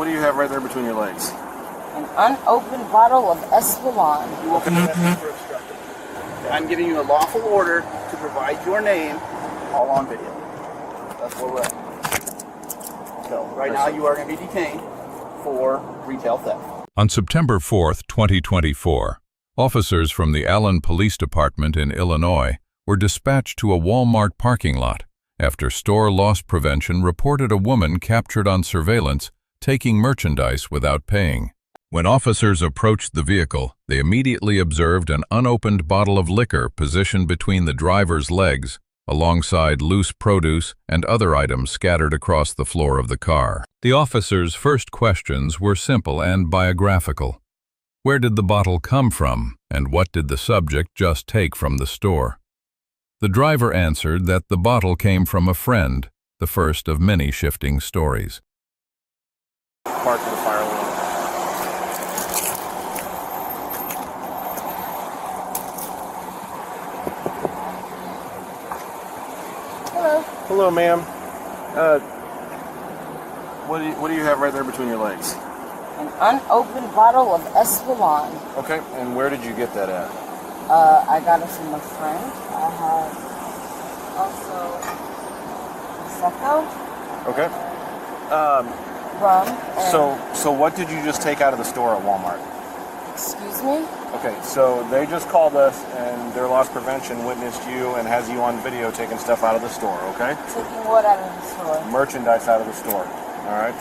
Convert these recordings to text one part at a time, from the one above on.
do you have right there between your legs? An unopened bottle of Espolon. You will be arrested for obstructing. I'm giving you a lawful order to provide your name all on video. That's where we're at. So right now you are going to be detained for retail theft. On September 4th, 2024, officers from the Allen Police Department in Illinois were dispatched to a Walmart parking lot after store loss prevention reported a woman captured on surveillance taking merchandise without paying. When officers approached the vehicle, they immediately observed an unopened bottle of liquor positioned between the driver's legs, alongside loose produce and other items scattered across the floor of the car. The officers' first questions were simple and biographical. Where did the bottle come from, and what did the subject just take from the store? The driver answered that the bottle came from a friend, the first of many shifting stories. Park for the fire alarm. Hello. Hello, ma'am. What do you have right there between your legs? An unopened bottle of Espolon. Okay, and where did you get that at? I got it from a friend. I have also Prosecco. Okay. Rum. So what did you just take out of the store at Walmart? Excuse me? Okay, so they just called us and their loss prevention witnessed you and has you on video taking stuff out of the store, okay? Taking what out of the store? Merchandise out of the store, all right?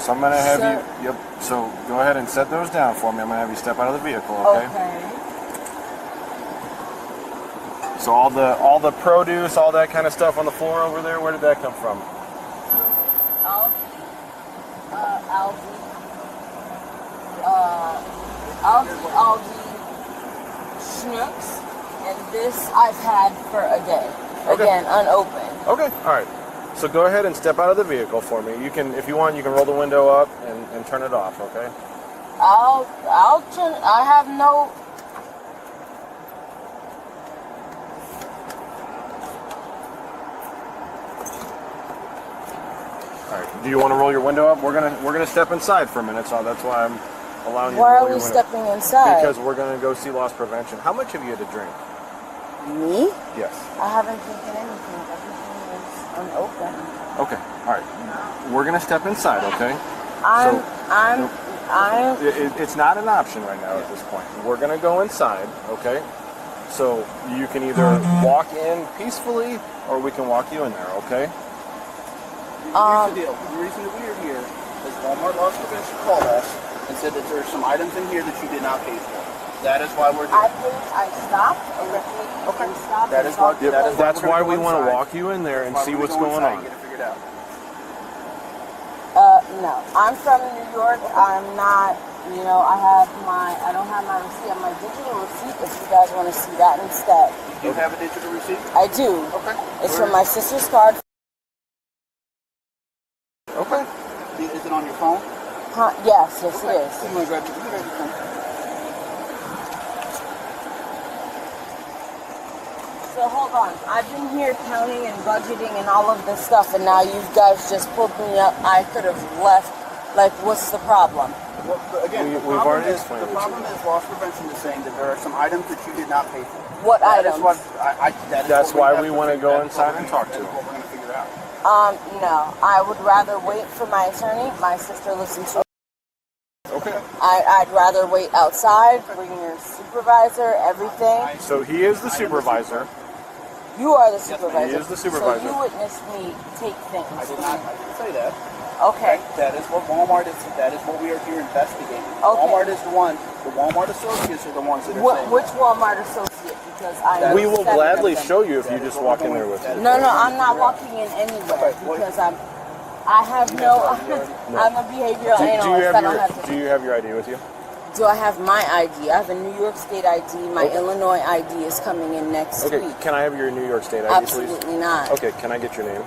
So I'm going to have you, so go ahead and set those down for me. I'm going to have you step out of the vehicle, okay? Okay. So all the produce, all that kind of stuff on the floor over there, where did that come from? Algae, Schnooks, and this I've had for a day. Okay. Again, unopened. Okay, all right. So go ahead and step out of the vehicle for me. You can, if you want, you can roll the window up and turn it off, okay? I'll turn, I have no... All right. Do you want to roll your window up? We're gonna step inside for a minute, so that's why I'm allowing you to Why roll are your we window. stepping inside? Because we're gonna go see loss prevention. How much have you had to drink? Me? Yes. I haven't taken anything. Everything is unopened. Okay. All right. We're gonna step inside, okay? It's not an option right now at this point. We're gonna go inside, okay? So you can either walk in peacefully, or we can walk you in there, okay? Here's the deal. The reason that we are here is Walmart loss prevention called us and said that there's some items in here that you did not pay for. That is why we're here. I stopped. Okay. Stopped. That's why we want to walk you in there and see what's going on. Get it figured out. No. I'm from New York. I'm not, I don't have my receipt. I have my digital receipt if you guys want to see that instead. You have a digital receipt? I do. Okay. It's from my sister's card. Okay. Is it on your phone? Yes, it is. You want to grab your phone? So hold on. I've been here counting and budgeting and all of this stuff, and now you guys just pulled me up. I could have left. Like, what's the problem? Well, again, we've already explained it. The problem is loss prevention is saying that there are some items that you did not pay for. What items? That's why we want to go inside and talk to them. That's what we're going to figure out. No. I would rather wait for my attorney. My sister listens to. Okay. I'd rather wait outside, bring your supervisor, everything. So he is the supervisor. You are the supervisor. He is the supervisor. So you witnessed me take things. I didn't say that. Okay. That is what Walmart is. That is what we are here investigating. Okay. Walmart is the one. The Walmart associates are the ones that are saying. Which Walmart associate? Because we will gladly show you if you just walk in there with us. No, I'm not walking in anywhere because I'm a behavioral analyst. Do you have your ID with you? Do I have my ID? I have a New York State ID. My Illinois ID is coming in next week. Okay, can I have your New York State ID, please? Absolutely not. Okay, can I get your name?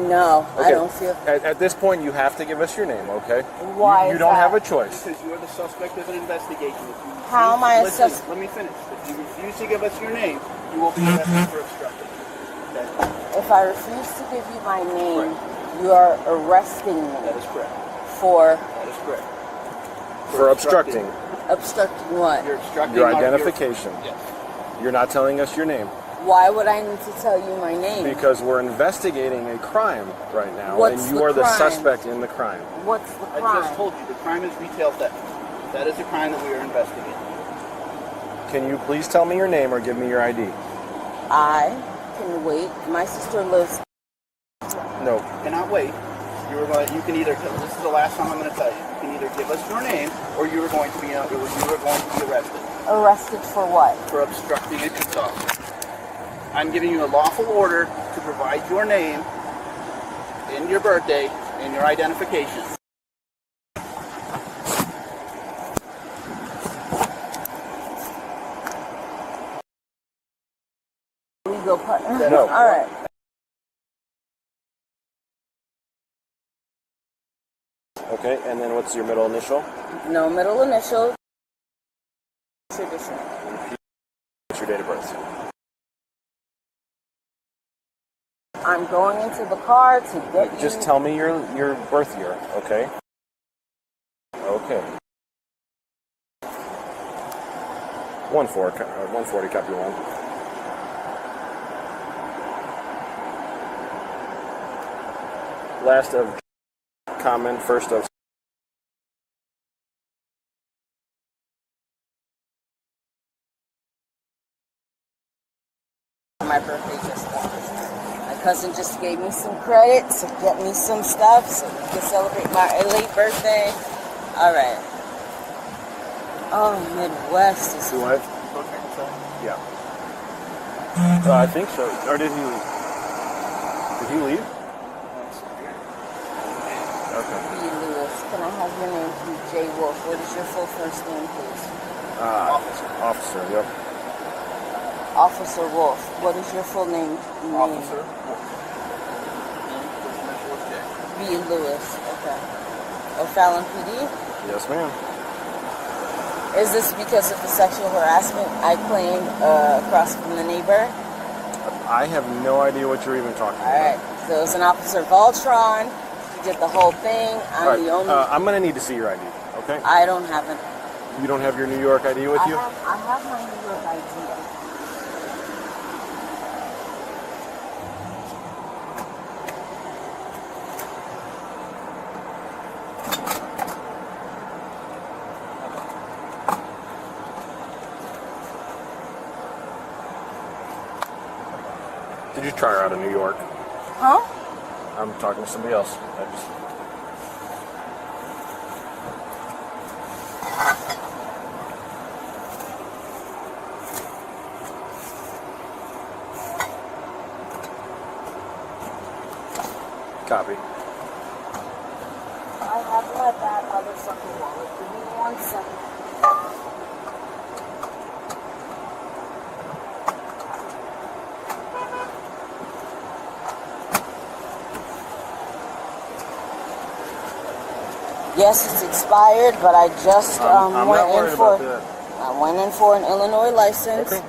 No, okay. I don't feel... At this point, you have to give us your name, okay? Why You don't have a choice. Because you are the suspect of an investigation. How am I a suspect? Let me finish. If you refuse to give us your name, you will be arrested for obstructing. Okay? If I refuse to give you my name, you are arresting me. That is correct. for That is correct. For obstructing obstructing what? You're obstructing your our- identification. Yes. You're not telling us your name Why would I need to tell you my name? because we're investigating a crime right now, What's and you the are the crime? suspect in the crime. What's the I crime? just told you the crime is retail theft. That is the crime that we are investigating. Can you please tell me your name or give me your ID? I can wait. My sister lives. No. You cannot wait. You can either. This is the last time I'm going to tell you. You can either give us your name, or you are going to be arrested Arrested for what? for obstructing a peace officer. I'm giving you a lawful order to provide your name and your birthday and your identification. Legal partner. No. All right. Okay, and then what's your middle initial? No middle initial. Tradition. What's your date of birth? I'm going into the car to get you. Just tell me your birth year, okay? Okay. 140, copy 1. Last of common, first of. My birthday just passed. My cousin just gave me some credit to get me some stuff so we can celebrate my late birthday. All right. Oh, Midwest is. Do what? Yeah. I think so. Or did he leave? Did he leave? Okay. B. Lewis. Can I have your name, please? J. Wolf. What is your full first name, please? Officer, yep. Officer Wolf. What is your full name? Officer. B. Lewis. Okay. O'Fallon PD? Yes, ma'am. Is this because of the sexual harassment I claimed across from the neighbor? I have no idea what you're even talking All right. about. So it was an Officer Voltron. He did the whole thing. I'm All right, the only. I'm going to need to see your ID, okay? I don't have it. You don't have your New York ID with you? I have my New York ID. Did you try her out of New York? Huh? I'm talking to somebody else. Copy. I have my bad motherfucking wallet. Give me 1 second. Yes, it's expired, but I just I'm not worried about that. I went in for an Illinois license. Okay.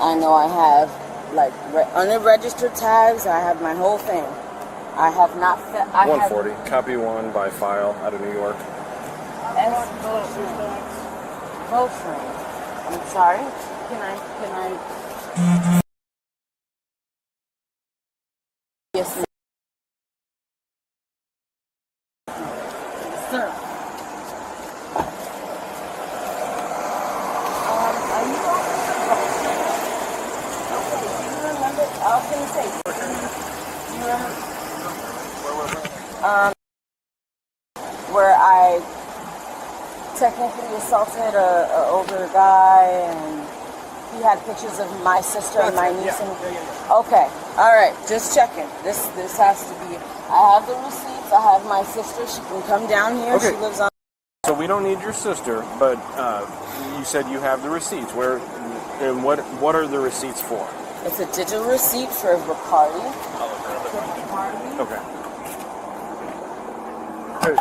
I know I have like unregistered tags. I have my whole thing. I have not. I 140. Copy 1 by file out of New York. have Voltron. I'm sorry. Can I? Yes, ma'am. Sir. Are you okay, do you remember? I was gonna say, do you remember? Where I technically assaulted a older guy, and he had pictures of my sister and my niece. Okay, all right, just checking. This has to be. I have the receipts. I have my sister. She can come down here. Okay. She lives on. So we don't need your sister, but you said you have the receipts. Where and what are the receipts for? It's a digital receipt for Bacardi. Okay. Hey,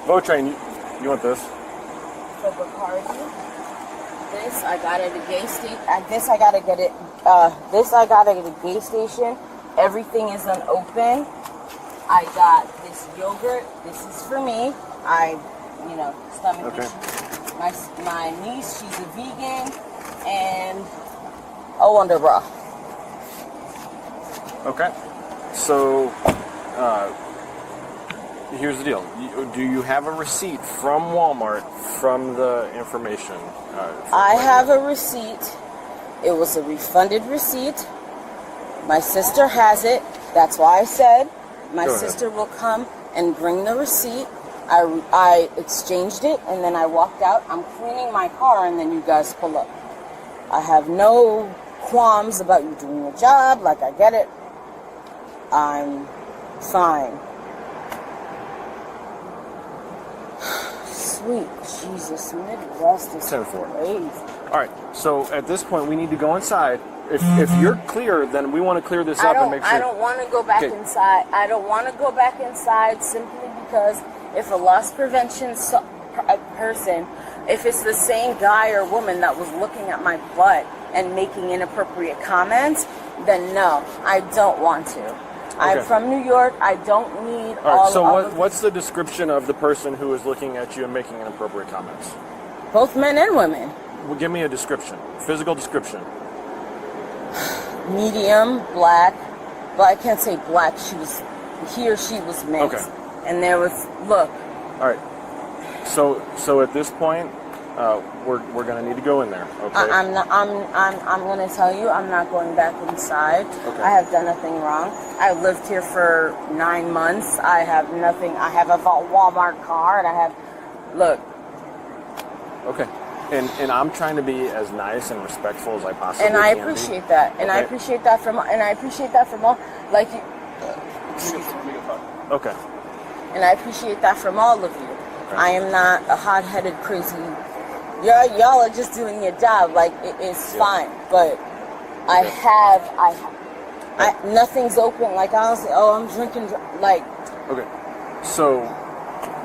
Votrain, you want this? For Bacardi. This I got at a gas station. This I gotta get it. This I got at a gas station. Everything is unopened. I got the this yogurt. This is for me. Stomach Okay. issues. My niece, she's a vegan, and a Wonder Bra. Okay. So, here's the deal. Do you have a receipt from Walmart from the information? I have a receipt. It was a refunded receipt. My sister has it. That's why I said my Go ahead. sister will come and bring the receipt. I exchanged it, and then I walked out. I'm cleaning my car, and then you guys pull up. I have no qualms about you doing your job. Like, I get it. I'm fine. Sweet Jesus, Midwest is 10-4. crazy. All right. So at this point, we need to go inside. If you're clear, then we want to clear this up and make sure. I don't want to go back Okay. inside. I don't want to go back inside simply because if a loss prevention person, if it's the same guy or woman that was looking at my butt and making inappropriate comments, then no, I don't want to. I'm from New York. I don't need All right. So of what's the description of the person who is looking at you and making inappropriate comments? both men and women. Well, give me a description, physical description. Medium, black, but I can't say black. He or she was mixed. Okay. And there was, look, All right. So at this point, we're gonna need to go in there. Okay. I'm gonna tell you, I'm not going back inside. Okay. I have done nothing wrong. I lived here for 9 months. I have nothing. I have a Walmart card. I have, look. Okay. And I'm trying to be as nice and respectful as I possibly And I can appreciate be. that. And I Okay. appreciate that from all, like you. Okay. And I appreciate that from all of you. Okay. I am not a hot-headed, crazy. Y'all are just doing your job. Like, it's fine. But nothing's open. Like, I don't say, oh, I'm drinking. Like, Okay. So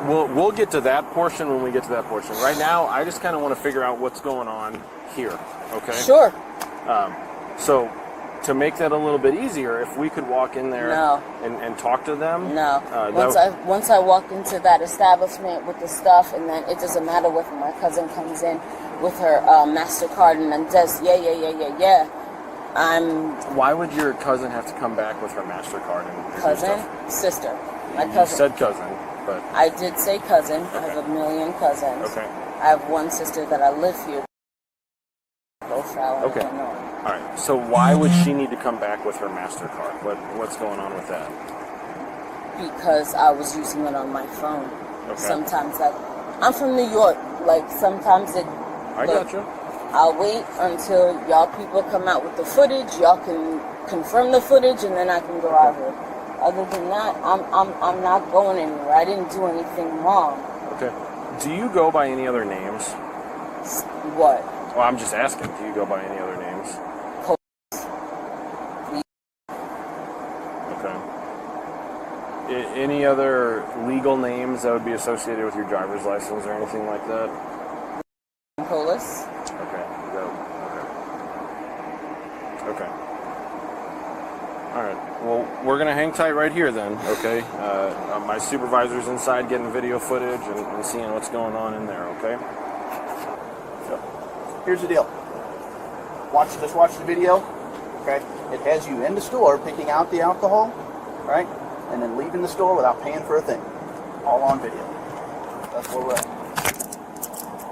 we'll get to that portion when we get to that portion. Right now, I just kind of want to figure out what's going on here. Okay. sure. So to make that a little bit easier, if we could walk in there No. and talk to them. No. Once I walk into that establishment with the stuff, and then it doesn't matter whether my cousin comes in with her MasterCard and then does yeah. Why would your cousin have to come back with her MasterCard and do Cousin, stuff? sister. My You cousin. said cousin, but I did say cousin. I have a million cousins. okay. I have one sister that I live here. Okay. All right. So why would she need to come back with her MasterCard? What's going on with that? Because I was using it on my phone. Okay. Sometimes I'm from New York. Like, sometimes I got you. I'll wait until y'all people come out with the footage. Y'all can confirm the footage, and then I can go out here. Other than that, I'm not going anywhere. I didn't do anything wrong. Okay. Do you go by any other names? What? Well, I'm just asking. Do you go by any other names? Okay. Any other legal names that would be associated with your driver's license or anything like that? Polis. Okay. Okay. All right. Well, we're gonna hang tight right here then. Okay. My supervisor's inside getting video footage and seeing what's going on in there. Okay. So, here's the deal. Just watch the video. Okay. It has you in the store picking out the alcohol, right, and then leaving the store without paying for a thing. All on video. That's where we're at.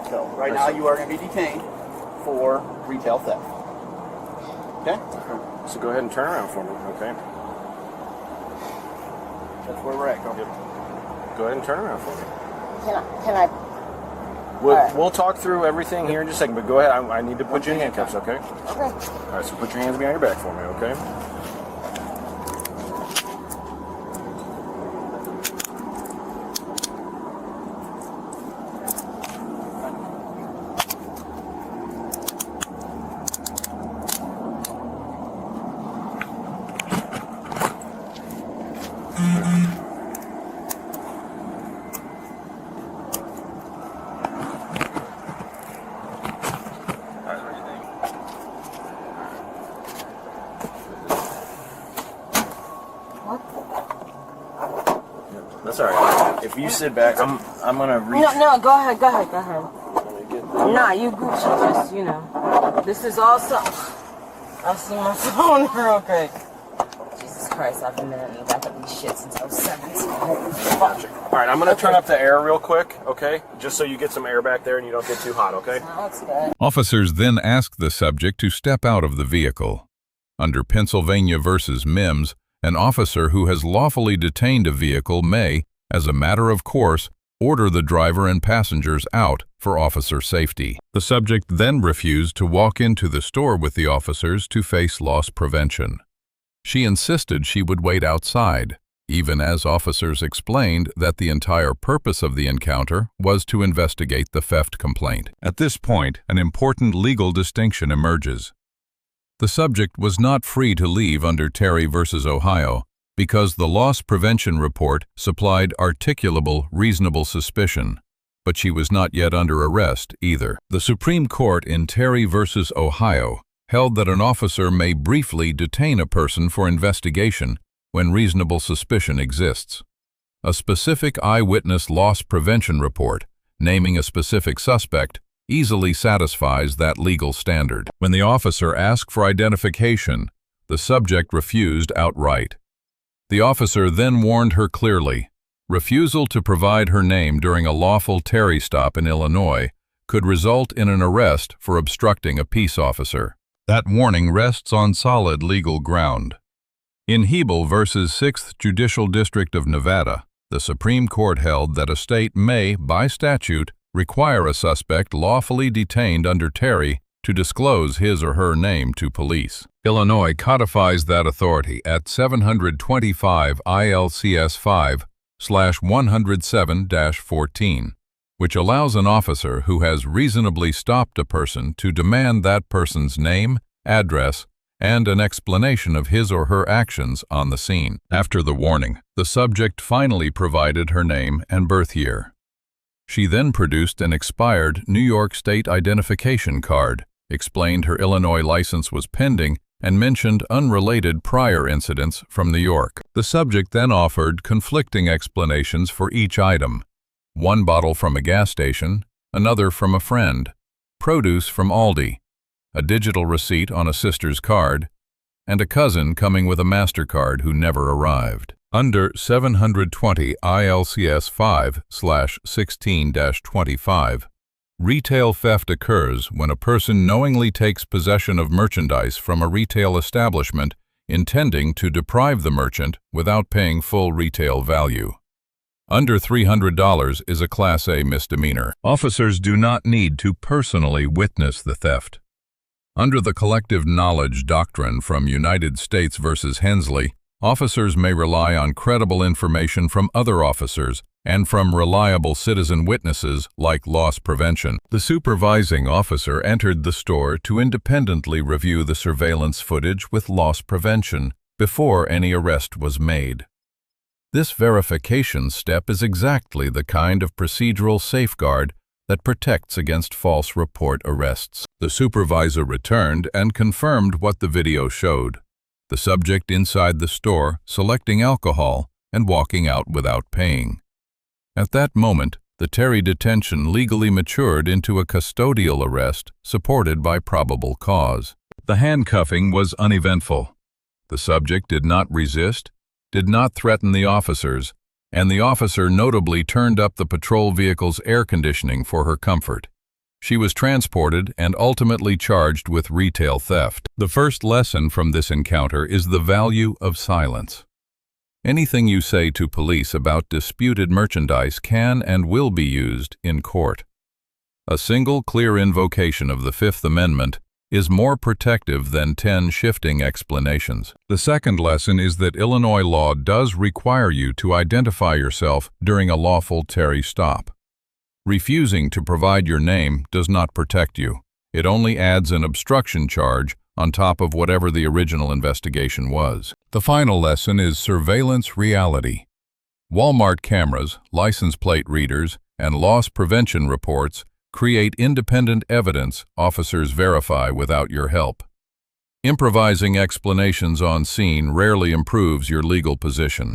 So right now you are going to be detained for retail theft. Okay. So go ahead and turn around for me. Okay. That's where we're at. Go. Go ahead and turn around for me. Can I? We'll talk through everything here in just a second, but go ahead. I need to put you in handcuffs, okay? Okay. All right, so put your hands behind your back for me, okay? That's all right. If you sit back, I'm gonna reach. No, go ahead. Nah, you Gucci, just, you know. This is also... I'll see my phone real quick. Jesus Christ, I've been in the back of these shit since I was 17. Gotcha. All right, I'm gonna turn up the air real quick, okay? Just so you get some air back there and you don't get too hot, okay? That's good. Officers then asked the subject to step out of the vehicle. Under Pennsylvania versus Mims, an officer who has lawfully detained a vehicle may, as a matter of course, order the driver and passengers out for officer safety. The subject then refused to walk into the store with the officers to face loss prevention. She insisted she would wait outside, even as officers explained that the entire purpose of the encounter was to investigate the theft complaint. At this point, an important legal distinction emerges. The subject was not free to leave under Terry versus Ohio, because the loss prevention report supplied articulable, reasonable suspicion, but she was not yet under arrest either. The Supreme Court in Terry versus Ohio held that an officer may briefly detain a person for investigation when reasonable suspicion exists. A specific eyewitness loss prevention report, naming a specific suspect, easily satisfies that legal standard. When the officer asked for identification, the subject refused outright. The officer then warned her clearly, refusal to provide her name during a lawful Terry stop in Illinois could result in an arrest for obstructing a peace officer. That warning rests on solid legal ground. In Hebel versus 6th Judicial District of Nevada, the Supreme Court held that a state may, by statute, require a suspect lawfully detained under Terry to disclose his or her name to police. Illinois codifies that authority at 725 ILCS 5/107-14, which allows an officer who has reasonably stopped a person to demand that person's name, address, and an explanation of his or her actions on the scene. After the warning, the subject finally provided her name and birth year. She then produced an expired New York State identification card, explained her Illinois license was pending, and mentioned unrelated prior incidents from New York. The subject then offered conflicting explanations for each item: one bottle from a gas station, another from a friend, produce from Aldi, a digital receipt on a sister's card, and a cousin coming with a MasterCard who never arrived. Under 720 ILCS 5/16-25, retail theft occurs when a person knowingly takes possession of merchandise from a retail establishment intending to deprive the merchant without paying full retail value. Under $300 is a Class A misdemeanor. Officers do not need to personally witness the theft. Under the collective knowledge doctrine from United States versus Hensley, officers may rely on credible information from other officers and from reliable citizen witnesses like loss prevention. The supervising officer entered the store to independently review the surveillance footage with loss prevention before any arrest was made. This verification step is exactly the kind of procedural safeguard that protects against false report arrests. The supervisor returned and confirmed what the video showed: the subject inside the store selecting alcohol and walking out without paying. At that moment, the Terry detention legally matured into a custodial arrest supported by probable cause. The handcuffing was uneventful. The subject did not resist, did not threaten the officers, and the officer notably turned up the patrol vehicle's air conditioning for her comfort. She was transported and ultimately charged with retail theft. The first lesson from this encounter is the value of silence. Anything you say to police about disputed merchandise can and will be used in court. A single clear invocation of the Fifth Amendment is more protective than 10 shifting explanations. The second lesson is that Illinois law does require you to identify yourself during a lawful Terry stop. Refusing to provide your name does not protect you. It only adds an obstruction charge on top of whatever the original investigation was. The final lesson is surveillance reality. Walmart cameras, license plate readers, and loss prevention reports create independent evidence officers verify without your help. Improvising explanations on scene rarely improves your legal position.